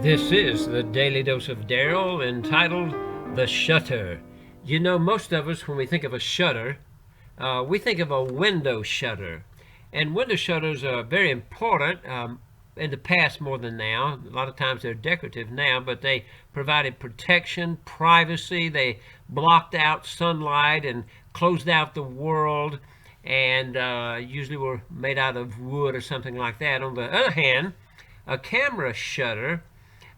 This is the Daily Dose of Daryl, entitled The Shutter. You know, most of us, when we think of a shutter, we think of a window shutter. And window shutters are very important, in the past more than now. A lot of times they're decorative now, but they provided protection, privacy. They blocked out sunlight and closed out the world, and usually were made out of wood or something like that. On the other hand, a camera shutter,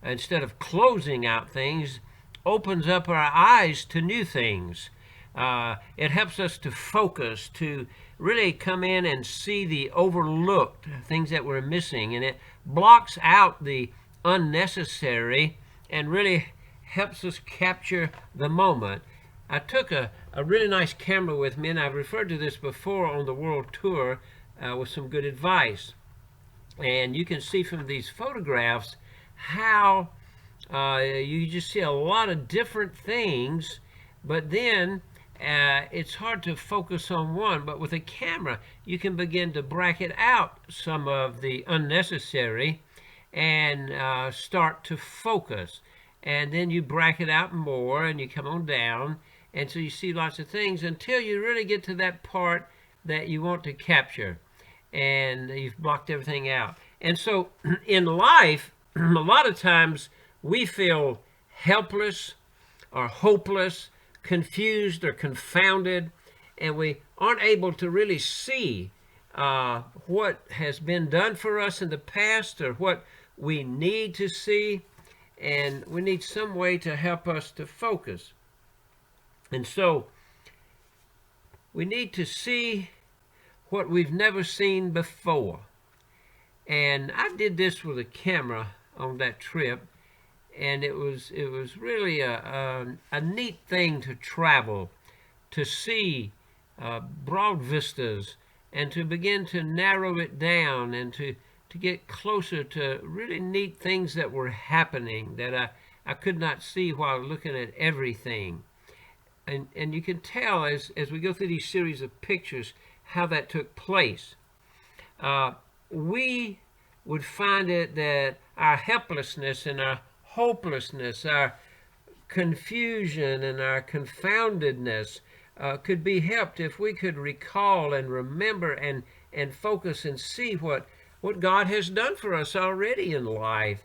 instead of closing out things, opens up our eyes to new things. It helps us to focus, to really come in and see the overlooked things that we're missing, and it blocks out the unnecessary and really helps us capture the moment. I took a really nice camera with me, and I've referred to this before on the world tour with some good advice. And you can see from these photographs how you just see a lot of different things, but then it's hard to focus on one. But with a camera, you can begin to bracket out some of the unnecessary and start to focus. And then you bracket out more and you come on down, and so you see lots of things until you really get to that part that you want to capture, and you've blocked everything out. And so in life, a lot of times we feel helpless or hopeless, confused or confounded, and we aren't able to really see what has been done for us in the past or what we need to see, and we need some way to help us to focus. And so we need to see what we've never seen before. And I did this with a camera on that trip, and it was really a neat thing to travel, to see broad vistas, and to begin to narrow it down, and to get closer to really neat things that were happening that I could not see while looking at everything. And you can tell as we go through these series of pictures how that took place. We would find it that our helplessness and our hopelessness, our confusion and our confoundedness could be helped if we could recall and remember and focus and see what God has done for us already in life.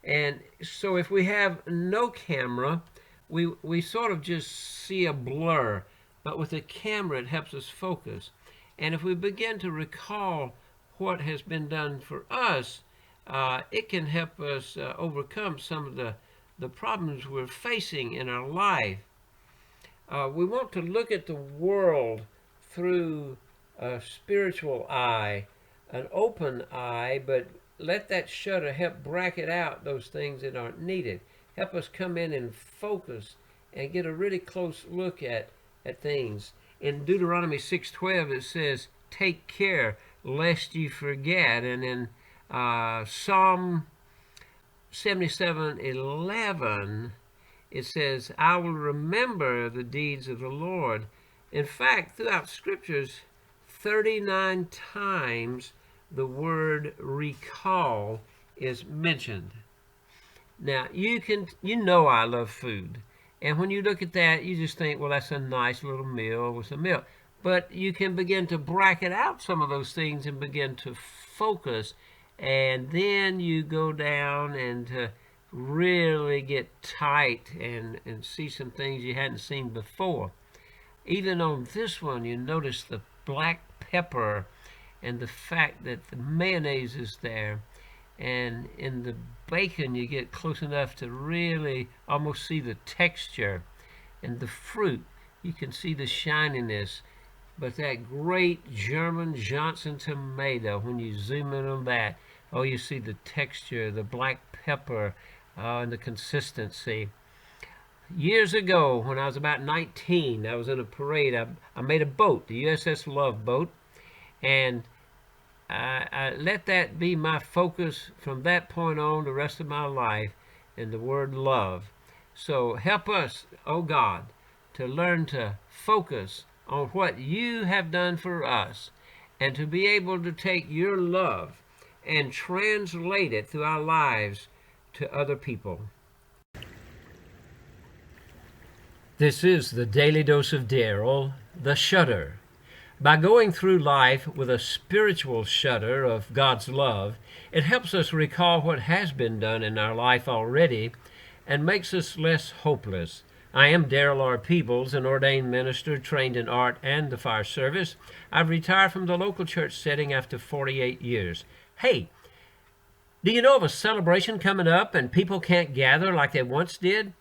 And so if we have no camera, we sort of just see a blur, but with a camera it helps us focus. And if we begin to recall what has been done for us, it can help us overcome some of the problems we're facing in our life. We want to look at the world through a spiritual eye, an open eye, but let that shutter help bracket out those things that aren't needed. Help us come in and focus and get a really close look at things. In Deuteronomy 6:12 it says, "Take care lest you forget." And in Psalm 77:11 it says, "I will remember the deeds of the Lord." In fact, throughout scriptures, 39 times the word recall is mentioned. Now, you know I love food. And when you look at that, you just think, well, that's a nice little meal with some milk. But you can begin to bracket out some of those things and begin to focus. And then you go down and to really get tight and see some things you hadn't seen before. Even on this one, you notice the black pepper and the fact that the mayonnaise is there. And in the bacon, you get close enough to really almost see the texture. And the fruit, you can see the shininess. But that great German Johnson tomato, when you zoom in on that, oh, you see the texture, the black pepper, and the consistency. Years ago, when I was about 19, I was in a parade. I made a boat, the USS Love boat, and I let that be my focus from that point on the rest of my life, in the word love. So help us, oh God, to learn to focus on what you have done for us, and to be able to take your love and translate it through our lives to other people. This is the Daily Dose of Daryl, the Shudder. By going through life with a spiritual shudder of God's love, it helps us recall what has been done in our life already and makes us less hopeless. I am Daryl R. Peebles, an ordained minister trained in art and the fire service. I've retired from the local church setting after 48 years. Hey, do you know of a celebration coming up and people can't gather like they once did?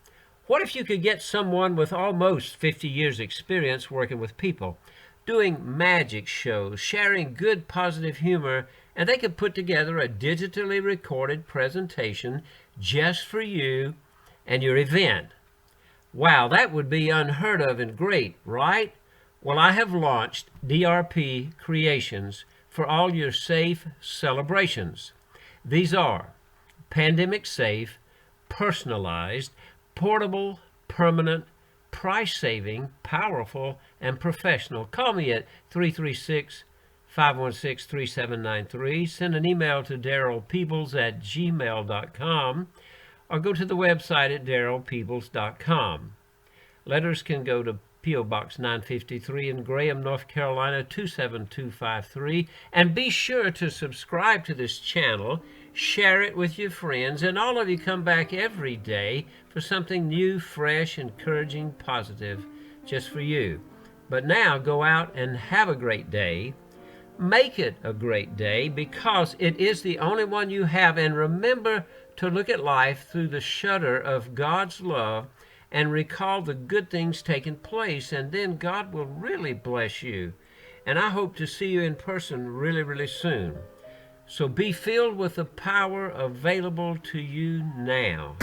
What if you could get someone with almost 50 years experience working with people, doing magic shows, sharing good positive humor, and they could put together a digitally recorded presentation just for you and your event? Wow, that would be unheard of and great, right? Well, I have launched DRP Creations for all your safe celebrations. These are pandemic safe, personalized, portable, permanent, price-saving, powerful, and professional. Call me at 336-516-3793. Send an email to darylpeebles@gmail.com or go to the website at darylpeebles.com. Letters can go to P.O. Box 953 in Graham, North Carolina 27253. And be sure to subscribe to this channel, share it with your friends, and all of you come back every day for something new, fresh, encouraging, positive, just for you. But now go out and have a great day. Make it a great day because it is the only one you have. And remember to look at life through the shudder of God's love and recall the good things taking place, and then God will really bless you. And I hope to see you in person really, really soon. So be filled with the power available to you now.